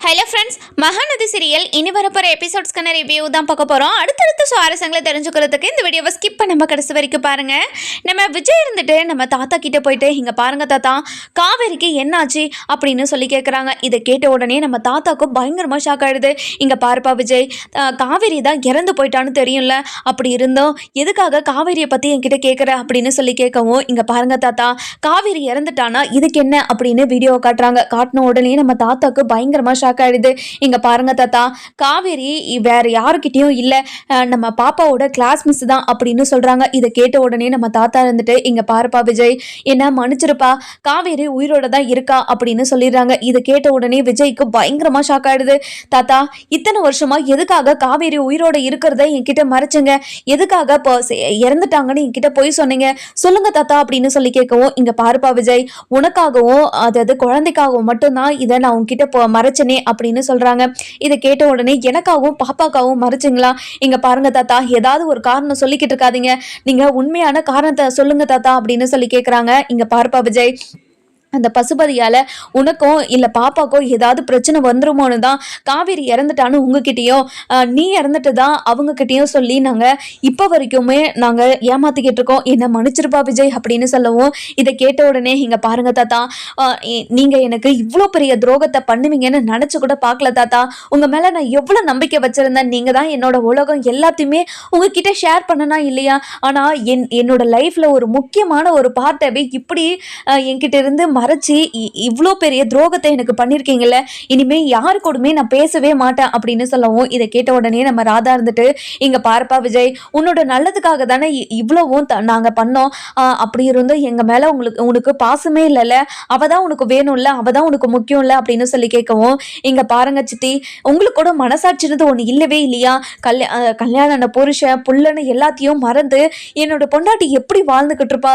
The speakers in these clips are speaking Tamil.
ஹலோ ஃப்ரெண்ட்ஸ், மகாநதி சீரியல் இனி வரப்போகிற எபிசோட்ஸ்க்கான ரிவ்யூ தான் பார்க்க போகிறோம். அடுத்தடுத்த சுவாரஸ்யங்களை தெரிஞ்சுக்கிறதுக்கு இந்த வீடியோவை ஸ்கிப் பண்ணாம கடைசி வரைக்கும் பாருங்கள். நம்ம விஜய் இருந்துட்டு நம்ம தாத்தா கிட்டே போயிட்டு, இங்கே பாருங்கள் தாத்தா, காவேரிக்கு என்னாச்சு அப்படின்னு சொல்லி கேட்குறாங்க. இதை கேட்ட உடனே நம்ம தாத்தாவுக்கு பயங்கரமாக ஷாக் ஆகிடுது. இங்கே பாருப்பா விஜய், காவேரி தான் இறந்து போயிட்டான்னு தெரியும்ல, அப்படி இருந்தோம் எதுக்காக காவேரியை பற்றி என்கிட்ட கேட்குற அப்படின்னு சொல்லி கேட்கவும், இங்கே பாருங்கள் தாத்தா, காவேரி இறந்துட்டானா இதுக்கு என்ன அப்படின்னு வீடியோவை காட்டுறாங்க. காட்டின உடனே நம்ம தாத்தாவுக்கு பயங்கரமாக ஷாக் ஆயிடுது. இங்க பாருங்க தாத்தா, காவேரி வேற யாருக்கிட்டையும் இல்ல, நம்ம பாப்பாவோட கிளாஸ் மிஸ் தான் அப்படின்னு சொல்றாங்க. இதை கேட்ட உடனே நம்ம தாத்தா இருந்துட்டு, இங்க பாருப்பா விஜய், என்ன மன்னிச்சிருப்பா, காவேரி உயிரோட தான் இருக்கா அப்படின்னு சொல்லிடுறாங்க. இதை கேட்ட உடனே விஜய்க்கு பயங்கரமா ஷாக் ஆயிடுது. தாத்தா, இத்தனை வருஷமா எதுக்காக காவேரி உயிரோட இருக்கிறத என்கிட்ட மறைச்சுங்க, எதுக்காக இப்போ இறந்துட்டாங்கன்னு என்கிட்ட போய் சொன்னீங்க, சொல்லுங்க தாத்தா அப்படின்னு சொல்லி கேட்கவும், இங்க பாருப்பா விஜய், உனக்காகவும் அதாவது குழந்தைக்காகவும் மட்டும்தான் இதை நான் உன்கிட்ட மறைச்சனே அப்படின்னு சொல்றாங்க. இதை கேட்ட உடனே எனக்காகவும் பாப்பாக்காகவும் மறைச்சிங்களா? இங்க பாருங்க தாத்தா, ஏதாவது ஒரு காரணம் சொல்லிக்கிட்டு இருக்காதீங்க, நீங்க உண்மையான காரணத்தை சொல்லுங்க தாத்தா அப்படின்னு சொல்லி கேட்குறாங்க. இங்க பாருப்பா விஜய், அந்த பசுபதியால் உனக்கும் இல்லை பாப்பாக்கோ ஏதாவது பிரச்சனை வந்துருமோன்னு தான் காவேரி இறந்துட்டான்னு உங்ககிட்டயும் நீ இறந்துட்டு தான் அவங்கக்கிட்டேயும் சொல்லி நாங்கள் இப்போ வரைக்குமே நாங்கள் ஏமாற்றிக்கிட்டு இருக்கோம், என்னை மன்னிச்சிருப்பா விஜய் அப்படின்னு சொல்லவும், இதை கேட்ட உடனே இங்கே பாருங்க தாத்தா, நீங்கள் எனக்கு இவ்வளோ பெரிய துரோகத்தை பண்ணுவீங்கன்னு நினச்சி கூட பார்க்கல தாத்தா, உங்கள் மேலே நான் எவ்வளோ நம்பிக்கை வச்சுருந்தேன், நீங்கள் தான் என்னோட உலகம், எல்லாத்தையுமே உங்ககிட்ட ஷேர் பண்ணனா இல்லையா, ஆனால் என்னோட லைஃப்பில் ஒரு முக்கியமான ஒரு பார்ட்டை இப்படி என்கிட்ட இருந்து மறைச்சி இவ்வளோ பெரிய துரோகத்தை எனக்கு பண்ணியிருக்கீங்கல்ல, இனிமேல் யாரு கூடமே நான் பேசவே மாட்டேன் அப்படின்னு சொல்லவும், இதை கேட்ட உடனே நம்ம ராதா இருந்துட்டு, இங்கே பாருப்பா விஜய், உன்னோட நல்லதுக்காக தானே இவ்வளவும் நாங்கள் பண்ணோம், அப்படி இருந்தும் எங்கள் மேலே உனக்கு பாசமே இல்லைல்ல, அவள் தான் உனக்கு வேணும்ல, அவள் தான் உனக்கு முக்கியம் இல்லை அப்படின்னு சொல்லி கேட்கவும், இங்கே பாருங்க சித்தி, உங்களுக்கு கூட மனசாட்சினது ஒன்று இல்லவே இல்லையா, கல்யாண புருஷன் புள்ளன்னு எல்லாத்தையும் மறந்து என்னோட பொண்டாட்டி எப்படி வாழ்ந்துக்கிட்டு இருப்பா,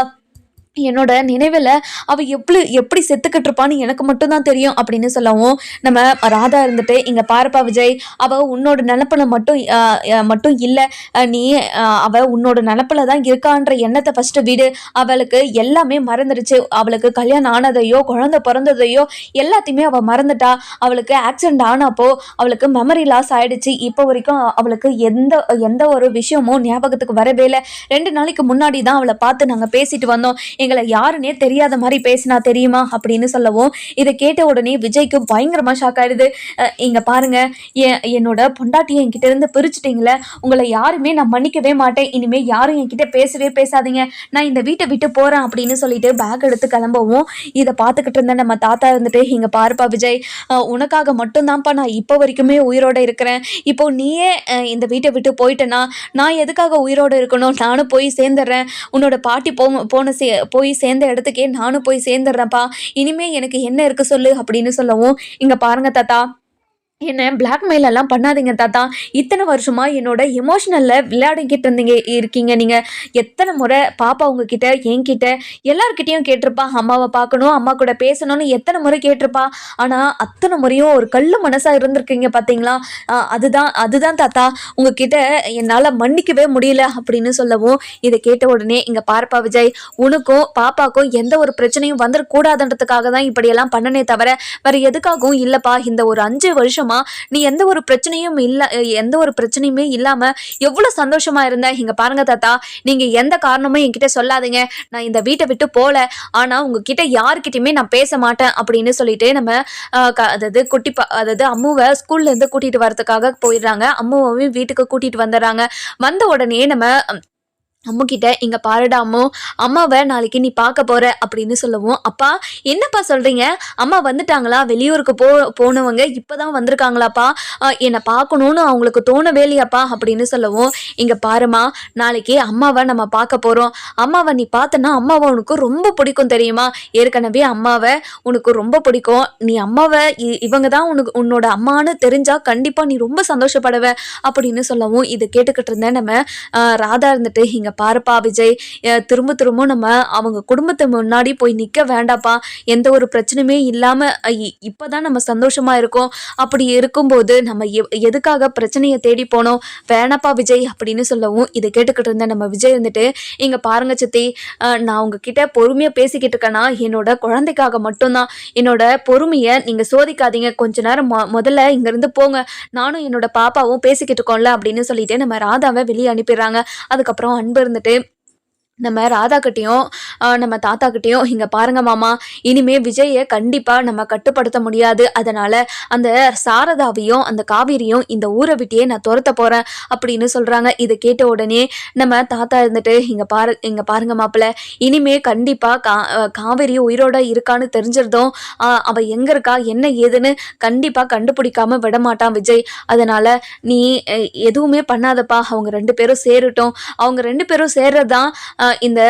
என்னோட நினைவில் அவள் எப்படி செத்துக்கிட்டு இருப்பான்னு எனக்கு மட்டும்தான் தெரியும் அப்படின்னு சொல்லவும், நம்ம ராதா இருந்துட்டு, இங்கே பாருப்பா விஜய், அவள் உன்னோட நினப்பில் மட்டும் இல்லை, நீ அவள் உன்னோட நினப்பில் தான் இருக்கான்ற எண்ணத்தை ஃபஸ்ட்டு விடு, அவளுக்கு எல்லாமே மறந்துடுச்சு, அவளுக்கு கல்யாணம் ஆனதையோ குழந்தை பிறந்ததையோ எல்லாத்தையுமே அவள் மறந்துட்டா, அவளுக்கு ஆக்சிடென்ட் ஆனப்போ அவளுக்கு மெமரி லாஸ் ஆயிடுச்சு, இப்போ வரைக்கும் அவளுக்கு எந்த ஒரு விஷயமும் ஞாபகத்துக்கு வரவே இல்லை, 2 நாளைக்கு முன்னாடி தான் அவளை பார்த்து நாங்கள் பேசிட்டு வந்தோம், எங்களை யாருன்னே தெரியாத மாதிரி பேசினா தெரியுமா அப்படின்னு சொல்லவும், இதை கேட்ட உடனே விஜய்க்கு பயங்கரமா ஷாக் ஆயிடுது. இங்க பாருங்க, என்னோட பொண்டாட்டியை என்கிட்ட இருந்து பிரிச்சுட்டீங்களே, உங்களை யாருமே நான் மன்னிக்கவே மாட்டேன், இனிமே யாரும் என்கிட்ட பேசவே பேசாதீங்க, நான் இந்த வீட்டை விட்டு போறேன் அப்படின்னு சொல்லிட்டு பேக் எடுத்து கிளம்பவும், இதை பார்த்துக்கிட்டு இருந்த நம்ம தாத்தா இருந்துட்டு, இங்க பாருப்பா விஜய், உனக்காக மட்டும்தான்ப்பா நான் இப்போ வரைக்குமே உயிரோட இருக்கிறேன், இப்போ நீயே இந்த வீட்டை விட்டு போயிட்டேன்னா நான் எதுக்காக உயிரோட இருக்கணும், நானும் போய் சேர்ந்துடுறேன், உன்னோட பாட்டி போய் சேர்ந்த இடத்துக்கே நானும் போய் சேர்ந்துடுறேன்ப்பா, இனிமே எனக்கு என்ன இருக்கு சொல்லு அப்படின்னு சொல்லவும், இங்க பாருங்க தாத்தா, என்ன பிளாக்மெயில் எல்லாம் பண்ணாதீங்க தாத்தா, இத்தனை வருஷமா என்னோட எமோஷனலில் விளையாடிக்கிட்டு இருக்கீங்க நீங்கள், எத்தனை முறை பாப்பா உங்ககிட்ட என்கிட்ட எல்லாருக்கிட்டையும் கேட்டிருப்பா, அம்மாவை பார்க்கணும் அம்மா கூட பேசணும்னு எத்தனை முறை கேட்டிருப்பா, ஆனால் அத்தனை முறையும் ஒரு கல்லு மனசாக இருந்திருக்கீங்க பார்த்தீங்களா, அதுதான் தாத்தா உங்ககிட்ட என்னால் மன்னிக்கவே முடியல அப்படின்னு சொல்லவும், இதை கேட்ட உடனே இங்கே பார்ப்பா விஜய், உனக்கும் பாப்பாக்கும் எந்த ஒரு பிரச்சனையும் வந்துடக்கூடாதுன்றதுக்காக தான் இப்படியெல்லாம் பண்ணனே தவிர வேறு எதுக்காகவும் இல்லைப்பா, இந்த ஒரு 5 வருஷமா நீ எந்த ஒரு பிரச்சனையுமே இல்லாம எவ்வளவு சந்தோஷமா இருந்த, இங்க பாருங்க தாத்தா, நீங்க எந்த காரணமும் என்கிட்ட சொல்லாதீங்க, நான் இந்த வீட்டை விட்டு போல, ஆனா உங்ககிட்ட யாருக்கிட்டையுமே நான் பேச மாட்டேன் அப்படின்னு சொல்லிட்டு நம்ம அதாவது அம்முவை ஸ்கூல்ல இருந்து கூட்டிட்டு வரதுக்காக போயிடுறாங்க. அம்முவையும் வீட்டுக்கு கூட்டிட்டு வந்துடுறாங்க. வந்த உடனே நம்ம அம்முக்கிட்ட, இங்கே பாருடா அம்மு, அம்மாவை நாளைக்கு நீ பார்க்க போகிற அப்படின்னு சொல்லவும், அப்பா என்னப்பா சொல்கிறீங்க, அம்மா வந்துட்டாங்களா, வெளியூருக்கு போனவங்க இப்போ தான் வந்திருக்காங்களாப்பா, என்னை பார்க்கணுன்னு அவங்களுக்கு தோணவே இல்லையாப்பா அப்படின்னு சொல்லவும், இங்கே பாருமா, நாளைக்கு அம்மாவை நம்ம பார்க்க போகிறோம், அம்மாவை நீ பார்த்தனா அம்மாவை உனக்கு ரொம்ப பிடிக்கும் தெரியுமா, ஏற்கனவே அம்மாவை உனக்கு ரொம்ப பிடிக்கும், நீ அம்மாவை இவங்க தான் உன்னோட அம்மானு தெரிஞ்சா கண்டிப்பாக நீ ரொம்ப சந்தோஷப்படுவ அப்படின்னு சொல்லவும், இதை கேட்டுக்கிட்டு இருந்தேன் நம்ம ராதா இருந்துட்டு, இங்கே பாருப்பா விஜய், திரும்ப திரும்ப நம்ம அவங்க குடும்பத்தை முன்னாடி போய் நிற்க வேண்டாப்பா. எந்த ஒரு பிரச்சனையுமே இல்லாமல் இப்போதான் நம்ம சந்தோஷமா இருக்கோம். அப்படி இருக்கும்போது நம்ம எதுக்காக பிரச்சனையை தேடி போனோம்? வேணாப்பா விஜய் அப்படின்னு சொல்லவும் இதை கேட்டுக்கிட்டு இருந்த நம்ம விஜய் இருந்துட்டு, இங்கே பாருங்க சித்தி, நான் உங்ககிட்ட பொறுமையாக பேசிக்கிட்டு இருக்கேன்னா என்னோட குழந்தைக்காக மட்டும்தான். என்னோட பொறுமையை நீங்கள் சோதிக்காதீங்க. கொஞ்ச நேரம் முதல்ல இங்கேருந்து போங்க. நானும் என்னோட பாப்பாவும் பேசிக்கிட்டு இருக்கோம்ல அப்படின்னு சொல்லிட்டு நம்ம ராதாவை வெளியே அனுப்பிடுறாங்க. அதுக்கப்புறம் அன்பு இருந்துட்டு நம்ம ராதாக்கிட்டையும் நம்ம தாத்தாக்கிட்டையும், இங்கே பாருங்க மாமா, இனிமே விஜயை கண்டிப்பாக நம்ம கட்டுப்படுத்த முடியாது. அதனால் அந்த சாரதாவையும் அந்த காவேரியும் இந்த ஊரை விட்டியே நான் துரத்த போகிறேன் அப்படின்னு சொல்கிறாங்க. இதை கேட்ட உடனே நம்ம தாத்தா இருந்துட்டு, இங்கே பாருங்க மாப்பிள்ள, இனிமே கண்டிப்பாக காவேரி உயிரோட இருக்கான்னு தெரிஞ்சிருந்தோம். அவள் எங்கே இருக்கா என்ன ஏதுன்னு கண்டிப்பாக கண்டுபிடிக்காம விட மாட்டான் விஜய். அதனால் நீ எதுவுமே பண்ணாதப்பா. அவங்க 2 பேரும் சேரட்டும். அவங்க 2 பேரும் சேர்றதான் இந்த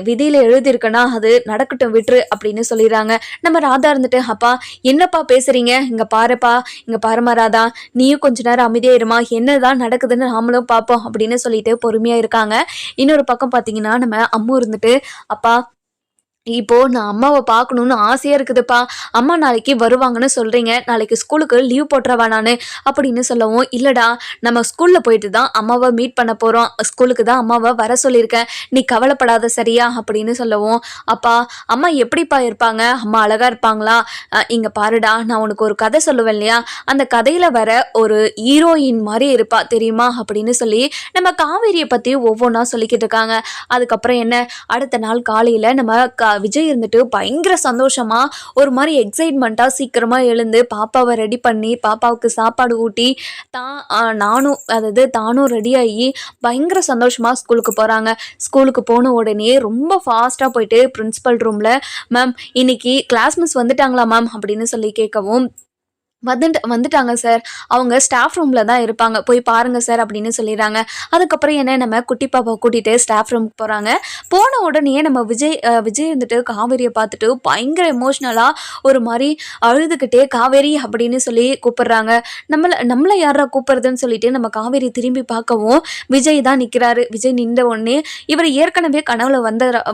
விதியில எழுதியிருக்கனா, அது நடக்கட்டும் விட்டுரு அப்படின்னு சொல்லிடுறாங்க. நம்ம ராதா இருந்துட்டு, அப்பா என்னப்பா பேசுறீங்க? இங்க பாருப்பா, இங்க பாருமா ராதா, நீயும் கொஞ்ச நேரம் அமைதியா இருமா, என்னதான் நடக்குதுன்னு நாமளும் பார்ப்போம் அப்படின்னு சொல்லிட்டு பொறுமையா இருக்காங்க. இன்னொரு பக்கம் பார்த்தீங்கன்னா நம்ம அம்மு இருந்துட்டு, அப்பா இப்போ நான் அம்மாவை பார்க்கணுன்னு ஆசையாக இருக்குதுப்பா. அம்மா நாளைக்கு வருவாங்கன்னு சொல்கிறீங்க, நாளைக்கு ஸ்கூலுக்கு லீவ் போட்டுறவா நான் அப்படின்னு சொல்லவும், இல்லைடா நம்ம ஸ்கூலில் போயிட்டு தான் அம்மாவை மீட் பண்ண போகிறோம், ஸ்கூலுக்கு தான் அம்மாவை வர சொல்லியிருக்கேன், நீ கவலைப்படாத சரியா அப்படின்னு சொல்லவும், அப்பா அம்மா எப்படிப்பா இருப்பாங்க? அம்மா அழகாக இருப்பாங்களா? இங்கே பாருடா, நான் உனக்கு ஒரு கதை சொல்லுவேன் இல்லையா, அந்த கதையில் வர ஒரு ஹீரோயின் மாதிரி இருப்பா தெரியுமா அப்படின்னு சொல்லி நம்ம காவேரியை பற்றி ஒவ்வொன்றா சொல்லிக்கிட்டு இருக்காங்க. அதுக்கப்புறம் என்ன, அடுத்த நாள் காலையில் நம்ம விஜய் இருந்துட்டு பயங்கர சந்தோஷமா ஒரு மாதிரி எக்ஸைட்மெண்ட்டா சீக்கிரமா எழுந்து பாப்பாவை ரெடி பண்ணி பாப்பாவுக்கு சாப்பாடு ஊட்டி தானும் ரெடி ஆகி பயங்கர சந்தோஷமா ஸ்கூலுக்கு போறாங்க. ஸ்கூலுக்கு போன உடனே ரொம்ப ஃபாஸ்டா போயிட்டு பிரின்சிபல் ரூம்ல, மேம் இன்னைக்கு கிளாஸ் மிஸ் வந்துட்டாங்களா மேம் அப்படின்னு சொல்லி கேட்கவும், வந்துட்டாங்க சார், அவங்க ஸ்டாஃப் ரூமில் தான் இருப்பாங்க, போய் பாருங்கள் சார் அப்படின்னு சொல்லிடுறாங்க. அதுக்கப்புறம் என்ன, நம்ம குட்டி பாப்பா கூட்டிகிட்டு ஸ்டாஃப் ரூமுக்கு போகிறாங்க. போன உடனே நம்ம விஜய் இருந்துட்டு காவேரியை பார்த்துட்டு பயங்கர எமோஷ்னலாக ஒரு மாதிரி அழுதுகிட்டே காவேரி அப்படின்னு சொல்லி கூப்பிடுறாங்க. நம்மளை யாரா கூப்பிடுறதுன்னு சொல்லிட்டு நம்ம காவேரி திரும்பி பார்க்கவும் விஜய் தான் நிற்கிறாரு. விஜய் நின்ற உடனே இவர் ஏற்கனவே கனவுல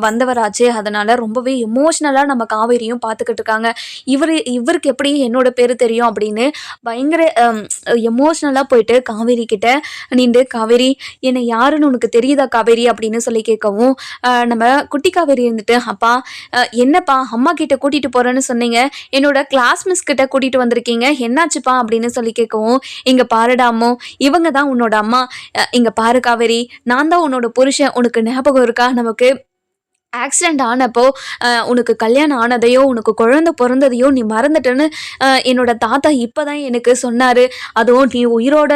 வந்தவராச்சே, அதனால் ரொம்பவே எமோஷ்னலாக நம்ம காவேரியும் பார்த்துக்கிட்டு இருக்காங்க. இவருக்கு எப்படி என்னோட பேர் தெரியும் அப்படின்னு பயங்கர எமோஷ்னலாக போயிட்டு காவேரி கிட்ட நின்று, காவேரி என்னை யாருன்னு உனக்கு தெரியுதா காவேரி அப்படின்னு சொல்லி கேட்கவும், நம்ம குட்டி காவேரி இருந்துட்டு, அப்பா என்னப்பா அம்மா கிட்ட கூட்டிட்டு போறேன்னு சொன்னீங்க, என்னோட கிளாஸ் மிஸ் கிட்ட கூட்டிட்டு வந்திருக்கீங்க, என்னாச்சுப்பா அப்படின்னு சொல்லி கேட்கவும், இங்க பாருடாமோ இவங்க தான் உன்னோட அம்மா, இங்க பாரு காவேரி, நான் தான் உன்னோட புருஷன், உனக்கு ஞாபகம் இருக்கா, நமக்கு ஆக்சிடெண்ட் ஆனப்போ உனக்கு கல்யாணம் ஆனதையோ உனக்கு குழந்தை பிறந்ததையோ நீ மறந்துட்டேன்னு என்னோட தாத்தா இப்போ தான் எனக்கு சொன்னார். அதுவும் நீ உயிரோட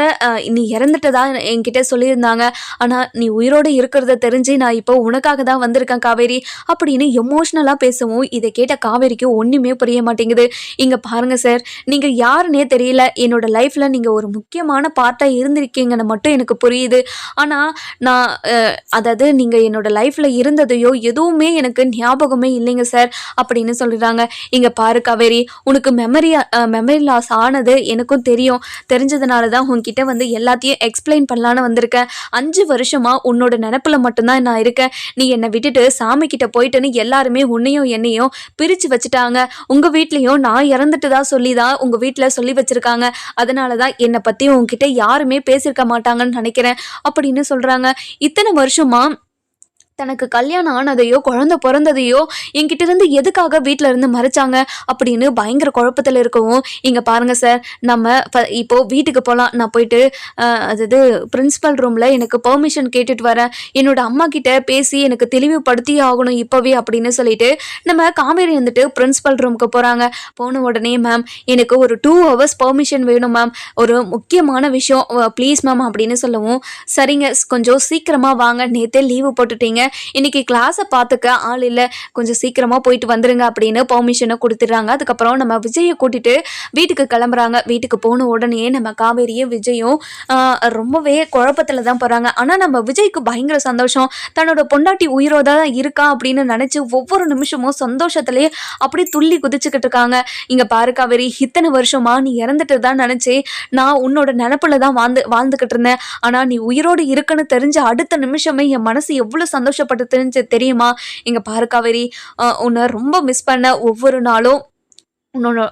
நீ இறந்துட்டதா என்கிட்ட சொல்லியிருந்தாங்க. ஆனால் நீ உயிரோடு இருக்கிறத தெரிஞ்சு நான் இப்போ உனக்காக தான் வந்திருக்கேன் காவேரி அப்படின்னு எமோஷ்னலாக பேசவும், இதை கேட்ட காவேரிக்கு ஒன்றுமே புரிய மாட்டேங்குது. இங்கே பாருங்கள் சார், நீங்கள் யாருன்னே தெரியல, என்னோட லைஃப்பில் நீங்கள் ஒரு முக்கியமான பார்ட்டாக இருந்திருக்கீங்கன்னு மட்டும் எனக்கு புரியுது. ஆனால் நான் அதாவது நீங்கள் என்னோட லைஃப்பில் இருந்ததையோ எதுவும் எனக்கு ஞாபகமே இல்லைங்க சார் அப்படின்னு சொல்லிடுறாங்க. இங்க பாரு காவேரி, உனக்கு மெமரி லாஸ் ஆனது எனக்கும் தெரிஞ்சதுனால தான் உன்கிட்ட வந்து எல்லாத்தையும் எக்ஸ்பிளைன் பண்ணலான்னு வந்திருக்கேன். 5 வருஷமா உன்னோட நினப்புல மட்டும்தான் நான் இருக்கேன். நீ என்னை விட்டுட்டு சாமி கிட்ட போயிட்டுன்னு எல்லாருமே உன்னையும் என்னையும் பிரிச்சு வச்சுட்டாங்க. உங்க வீட்லயும் நான் இறந்துட்டு தான் சொல்லி தான் உங்க வீட்டுல சொல்லி வச்சிருக்காங்க. அதனாலதான் என்னை பத்தி உன்கிட்ட யாருமே பேசியிருக்க மாட்டாங்கன்னு நினைக்கிறேன் அப்படின்னு சொல்றாங்க. இத்தனை வருஷமா தனக்கு கல்யாணம் ஆனதையோ குழந்தை பிறந்ததையோ என்கிட்ட இருந்து எதுக்காக வீட்டில இருந்து மறைச்சாங்க அப்படின்னு பயங்கர குழப்பத்தில் இருக்கவும், இங்கே பாருங்க சார், நம்ம இப்போ வீட்டுக்கு போகலாம், நான் போயிட்டு அதாவது பிரின்சிபல் ரூமில் எனக்கு பெர்மிஷன் கேட்டுட்டு வரேன், என்னோட அம்மா கிட்ட பேசி எனக்கு தெளிவுபடுத்தி ஆகணும் இப்போவே அப்படின்னு சொல்லிட்டு நம்ம காவேரி வந்துட்டு பிரின்சிபல் ரூமுக்கு போகிறாங்க. போன உடனே, மேம் எனக்கு ஒரு 2 hours பெர்மிஷன் வேணும் மேம், ஒரு முக்கியமான விஷயம் ப்ளீஸ் மேம் அப்படின்னு சொல்லவும், சரிங்க கொஞ்சம் சீக்கிரமாக வாங்க, நேற்றே லீவு போட்டுட்டீங்க, இன்னைக்கு கிளாஸை பார்த்துக்க ஆள் இல்லை, கொஞ்சம் சீக்கிரமாக போயிட்டு வந்துருங்க அப்படின்னு பெர்மிஷனை கொடுத்துட்றாங்க. அதுக்கப்புறம் நம்ம விஜயை கூட்டிட்டு வீட்டுக்கு கிளம்புறாங்க. வீட்டுக்கு போன உடனே நம்ம காவேரியும் விஜயும் ரொம்பவே குழப்பத்தில் தான் போகிறாங்க. ஆனால் நம்ம விஜய்க்கு பயங்கர சந்தோஷம், தன்னோட பொண்டாட்டி உயிரோட தான் இருக்கா அப்படின்னு நினச்சி ஒவ்வொரு நிமிஷமும் சந்தோஷத்துலேயே அப்படியே துள்ளி குதிச்சுக்கிட்டு இருக்காங்க. இங்கே பாரு காவேரி, இத்தனை வருஷமா நீ இறந்துட்டு தான் நினச்சி நான் உன்னோட நினப்பில் தான் வாழ்ந்துக்கிட்டு இருந்தேன். ஆனால் நீ உயிரோடு இருக்குன்னு தெரிஞ்ச அடுத்த நிமிஷமே என் மனசு எவ்வளோ சந்தோஷப்பட்டு தெரியுமா? இங்கே பாரு காவேரி, உன்னை ரொம்ப மிஸ் பண்ண ஒவ்வொரு நாளும்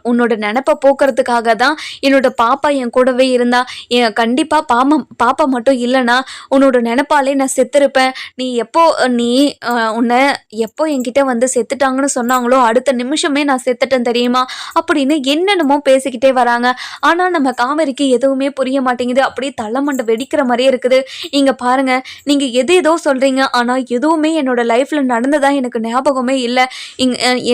உன்னோட நினப்பை போக்குறதுக்காக தான் என்னோட பாப்பா என் கூடவே இருந்தா. கண்டிப்பாக பாப்பா மட்டும் இல்லைன்னா உன்னோட நினப்பாலே நான் செத்துருப்பேன். நீ உன்னை எப்போ என்கிட்ட வந்து செத்துட்டாங்கன்னு சொன்னாங்களோ அடுத்த நிமிஷமே நான் செத்துட்டேன் தெரியுமா அப்படின்னு என்னென்னமோ பேசிக்கிட்டே வராங்க. ஆனால் நம்ம காவேரிக்கு எதுவுமே புரிய மாட்டேங்குது. அப்படியே தலைமண்டை வெடிக்கிற மாதிரியே இருக்குது. இங்கே பாருங்க, நீங்கள் ஏதோ சொல்கிறீங்க, ஆனால் எதுவுமே என்னோட லைஃப்பில் நடந்ததா எனக்கு ஞாபகமே இல்லை.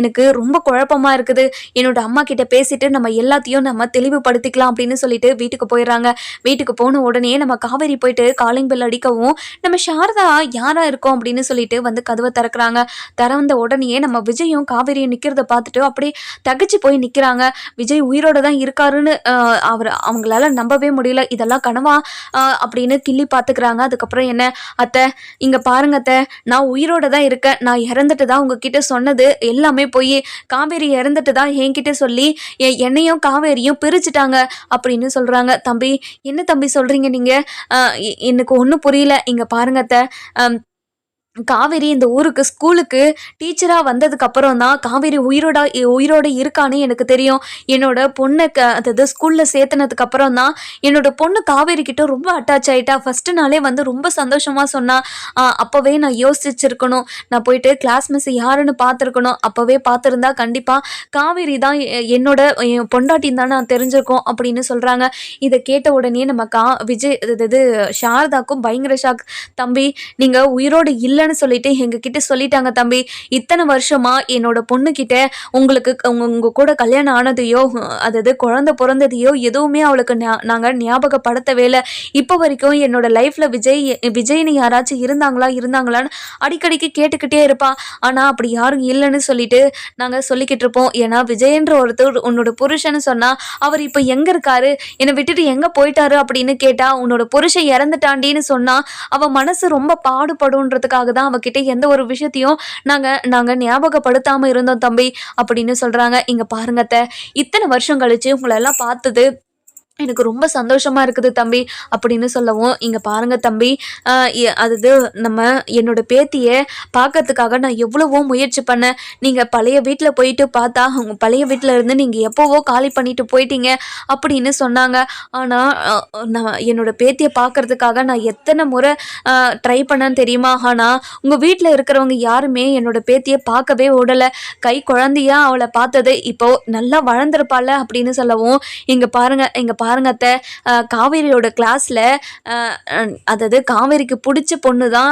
எனக்கு ரொம்ப குழப்பமாக இருக்குது. என்னோட அம்மா கிட்ட பேசிட்டு நம்ம எல்லாத்தையும் நம்ம தெளிவுபடுத்திக்கலாம் அப்படின்னு சொல்லிட்டு வீட்டுக்கு போயிடுறாங்க. வீட்டுக்கு போன உடனே நம்ம காவேரி போயிட்டு காலிங் பெல் அடிக்கவும் நம்ம சாரதா யாரா இருக்கோம் அப்படின்னு சொல்லிட்டு வந்து கதவை திறக்கிறாங்க. திறந்த உடனே நம்ம விஜயும் காவேரியும் நிற்கிறத பார்த்துட்டு அப்படியே தகச்சு போய் நிற்கிறாங்க. விஜய் உயிரோட தான் இருக்காருன்னு அவங்களால நம்பவே முடியல. இதெல்லாம் கனவா அப்படின்னு கிள்ளி பார்த்துக்கிறாங்க. அதுக்கப்புறம் என்ன, அத்தை இங்க பாருங்க அத்தை, நான் உயிரோட தான் இருக்கேன், நான் இறந்துட்டு தான் உங்ககிட்ட சொன்னது எல்லாமே போய் காவேரி இறந்துட்டு தான் என்கிட்ட சொல்லி என்னையும் காவேரியும் பிரிச்சுட்டாங்க அப்படின்னு சொல்றாங்க. தம்பி, என்ன தம்பி சொல்றீங்க நீங்க? எனக்கு ஒன்றும் புரியல. இங்க பாருங்க அத்தை, காவேரி இந்த ஊருக்கு ஸ்கூலுக்கு டீச்சராக வந்ததுக்கு அப்புறம் தான் காவேரி உயிரோட இருக்கான்னு எனக்கு தெரியும். என்னோட பொண்ணை அதாவது ஸ்கூலில் சேர்த்துனதுக்கு அப்புறம் தான் என்னோட பொண்ணு காவேரி கிட்ட ரொம்ப அட்டாச் ஆகிட்டா. ஃபஸ்ட்டு நாளே வந்து ரொம்ப சந்தோஷமாக சொன்னா. அப்போவே நான் யோசிச்சிருக்கணும், நான் போயிட்டு கிளாஸ் மிஸ் யாருன்னு பார்த்துருக்கணும். அப்போவே பார்த்துருந்தா கண்டிப்பாக காவேரி தான் என் பொண்டாட்டின்னு தான் நான் தெரிஞ்சிருக்கோம் அப்படின்னு சொல்கிறாங்க. இதை கேட்ட உடனே நம்ம விஜய் அதாவது சாரதாக்கும் பயங்கர ஷாக். தம்பி, நீங்கள் உயிரோடு இல்லை சொல்லிட்டு எங்ககிட்ட சொல்லிட்டாங்க தம்பி. இத்தனை வருஷமா என்னோட பொண்ணுகிட்ட உங்க கூட கல்யாணம் ஆனதையோ அதாவது குழந்தை பிறந்ததையோ எதுவுமே அவளுக்கு நாங்க ஞாபகப்படுத்தவே இல்லை. இப்போ வரைக்கும் என்னோட லைஃப்ல விஜய்னு யாராச்சும் இருந்தாங்களான்னு அடிக்கடிக்கு கேட்டுக்கிட்டே இருப்பா. ஆனா அப்படி யாரும் இல்லைன்னு சொல்லிட்டு நாங்க சொல்லிக்கிட்டு இருப்போம். ஏன்னா விஜயன்ற ஒருத்தர் உன்னோட புருஷன்னு சொன்னா அவர் இப்போ எங்க இருக்காரு, என்னை விட்டுட்டு எங்க போயிட்டாரு அப்படின்னு கேட்டா உன்னோட புருஷன் இறந்துட்டாண்டின்னு சொன்னா அவ மனசு ரொம்ப பாடுபடுன்றதுக்காக தான் அவகிட்ட எந்த ஒரு விஷயத்தையும் நாங்க ஞாபகப்படுத்தாம இருந்தோம் தம்பி அப்படின்னு சொல்றாங்க. இங்க பாருங்க அத்தை, இத்தனை வருஷம் கழிச்சு உங்களை எல்லாம் பார்த்தது எனக்கு ரொம்ப சந்தோஷமா இருக்குது தம்பி அப்படின்னு சொல்லவும், இங்க பாருங்க தம்பி, அது என்னோட பேத்தியை பார்க்கறதுக்காக நான் எவ்வளவோ முயற்சி பண்ணேன். நீங்க பழைய வீட்டில் போயிட்டு பார்த்தா அவங்க பழைய வீட்டில் இருந்து நீங்க எப்போவோ காலி பண்ணிட்டு போயிட்டீங்க அப்படின்னு சொன்னாங்க. ஆனால் நான் என்னோட பேத்தியை பார்க்கறதுக்காக நான் எத்தனை முறை ட்ரை பண்ணேன்னு தெரியுமா? ஆனால் உங்கள் வீட்டில் இருக்கிறவங்க யாருமே என்னோட பேத்தியை பார்க்கவே விடலை. கை குழந்தையா அவளை பார்த்தது இப்போ நல்லா வளர்ந்துருப்பாள் அப்படின்னு சொல்லவும், இங்கே பாருங்க அத்தை, காவேரியோட கிளாஸில் அதாவது காவேரிக்கு பிடிச்ச பொண்ணு தான்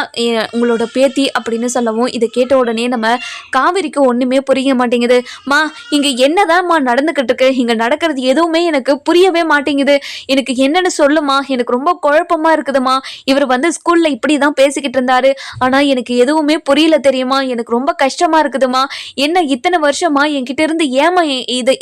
உங்களோட பேத்தி அப்படின்னு சொல்லவும், இதை கேட்ட உடனே நம்ம காவேரிக்கு ஒன்றுமே புரிய மாட்டேங்குது. இங்கே என்னதான்மா நடந்துக்கிட்டு இருக்கு, இங்கே நடக்கிறது எதுவுமே எனக்கு புரியவே மாட்டேங்குது. எனக்கு என்னென்னு சொல்லுமா, எனக்கு ரொம்ப குழப்பமாக இருக்குதுமா. இவர் வந்து ஸ்கூலில் இப்படி தான் பேசிக்கிட்டு இருந்தாரு, ஆனால் எனக்கு எதுவுமே புரியல தெரியுமா. எனக்கு ரொம்ப கஷ்டமாக இருக்குதுமா. என்ன இத்தனை வருஷமா என்கிட்ட இருந்து ஏமா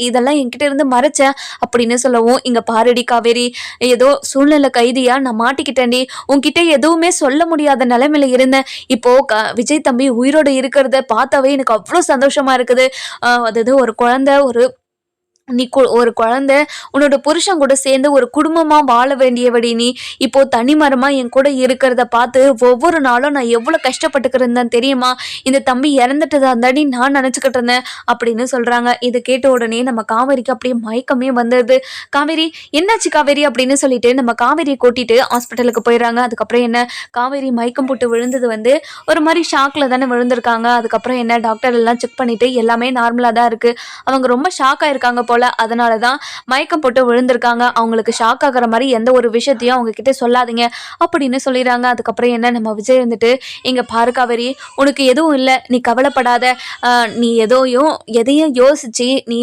இதெல்லாம் என்கிட்ட இருந்து மறைச்ச அப்படின்னு சொல்லவும், இங்கே பாரடி காவேரி, ஏதோ சூழ்நிலை கைதியா நான் மாட்டிக்கிட்டேன்டி. உன்கிட்ட எதுவுமே சொல்ல முடியாத நிலைமையில இருந்தேன். இப்போ விஜய் தம்பி உயிரோடு இருக்கிறத பார்த்தாவே எனக்கு அவ்வளோ சந்தோஷமா இருக்குது. அதாவது ஒரு குழந்தை உன்னோட புருஷன் கூட சேர்ந்து ஒரு குடும்பமா வாழ வேண்டியவடி நீ இப்போ தனிமரமா என் கூட இருக்கிறத பார்த்து ஒவ்வொரு நாளும் நான் எவ்வளவு கஷ்டப்பட்டுக்கிறேன் தெரியுமா. இந்த தம்பி இறந்துட்டதா இருந்தாடி நான் நினைச்சுக்கிட்டு இருந்தேன் அப்படின்னு சொல்றாங்க. இதை கேட்ட உடனே நம்ம காவேரிக்கு அப்படியே மயக்கமே வந்துடுது. காவேரி, என்னாச்சு காவேரி அப்படின்னு சொல்லிட்டு நம்ம காவேரியை கூட்டிட்டு ஹாஸ்பிட்டலுக்கு போயிடுறாங்க. அதுக்கப்புறம் என்ன, காவேரி மயக்கம் போட்டு விழுந்தது வந்து ஒரு மாதிரி ஷாக்ல தானே விழுந்திருக்காங்க. அதுக்கப்புறம் என்ன, டாக்டர் எல்லாம் செக் பண்ணிட்டு எல்லாமே நார்மலா தான் இருக்கு. அவங்க ரொம்ப ஷாக் ஆயிருக்காங்க போல. போல, அதனால தான் மயக்கம் போட்டு விழுந்திருக்காங்க. அவங்களுக்கு ஷாக் ஆகுற மாதிரி எந்த ஒரு விஷயத்தையும் அவங்க கிட்ட சொல்லாதீங்க அப்படின்னு சொல்லிடுறாங்க. அதுக்கப்புறம் என்ன நம்ம விஜய் இருந்துட்டு, இங்க பாரு காவேரி, உனக்கு எதுவும் இல்லை, நீ கவலைப்படாத. நீ எதையும் யோசிச்சு நீ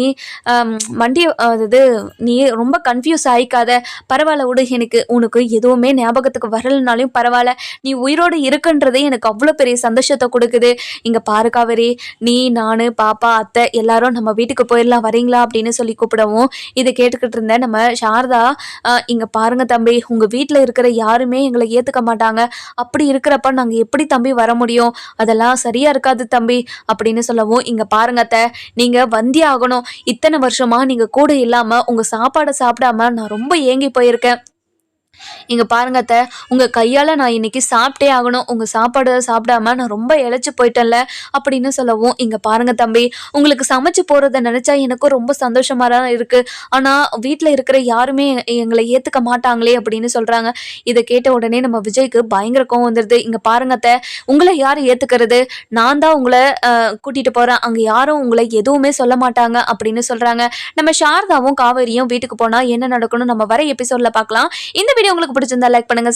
வண்டி இது நீ ரொம்ப கன்ஃபியூஸ் ஆயிக்காத. பரவாயில்ல விடு, உனக்கு எதுவுமே ஞாபகத்துக்கு வரலனாலும் பரவாயில்ல, நீ உயிரோடு இருக்குன்றதே எனக்கு அவ்வளோ பெரிய சந்தோஷத்தை கொடுக்குது. இங்க பாரு காவேரி, நீ நான் பாப்பா அத்தை எல்லாரும் நம்ம வீட்டுக்கு போயிடலாம், வரீங்களா அப்படின்னு சொல்லி கூப்பிடவும் இதை கேட்டுக்கிட்டு இருந்த நம்ம சாரதா, இங்க பாருங்க தம்பி, உங்க வீட்டில் இருக்கிற யாருமே எங்களை ஏத்துக்க மாட்டாங்க. அப்படி இருக்கிறப்ப நாங்க எப்படி தம்பி வர முடியும்? அதெல்லாம் சரியா இருக்காது தம்பி அப்படின்னு சொல்லவும், இங்க பாருங்க அத்தை, நீங்க வந்தியே ஆகணும். இத்தனை வருஷமா நீங்க கூட இல்லாம உங்க சாப்பாடை சாப்பிடாம நான் ரொம்ப ஏங்கி போயிருக்கேன். இங்க பாருங்க அத்தை, உங்க கையால நான் இன்னைக்கு சாப்பிட்டே ஆகணும். உங்க சாப்பாடு சாப்பிடாம நான் ரொம்ப இழைச்சு போயிட்டேன்ல அப்படின்னு சொல்லவும், இங்க பாருங்க தம்பி, உங்களுக்கு சமைச்சு போறதை நினைச்சா எனக்கும் ரொம்ப சந்தோஷமா தான் இருக்கு. ஆனா வீட்டுல இருக்கிற யாருமே எங்களை ஏத்துக்க மாட்டாங்களே அப்படின்னு சொல்றாங்க. இதை கேட்ட உடனே நம்ம விஜய்க்கு பயங்கர கோவம் வந்துருது. இங்க பாருங்க அத்தை, உங்களை யார் ஏத்துக்கிறது? நான் தான் உங்களை கூட்டிட்டு போறேன், அங்க யாரும் உங்களை எதுவுமே சொல்ல மாட்டாங்க அப்படின்னு சொல்றாங்க. நம்ம சாரதாவும் காவேரியும் வீட்டுக்கு போனா என்ன நடக்கணும் நம்ம வர எபிசோட்ல பார்க்கலாம். இந்த வீடியோ உங்களுக்கு பிடிச்சிருந்தா லைக் பண்ணுங்க.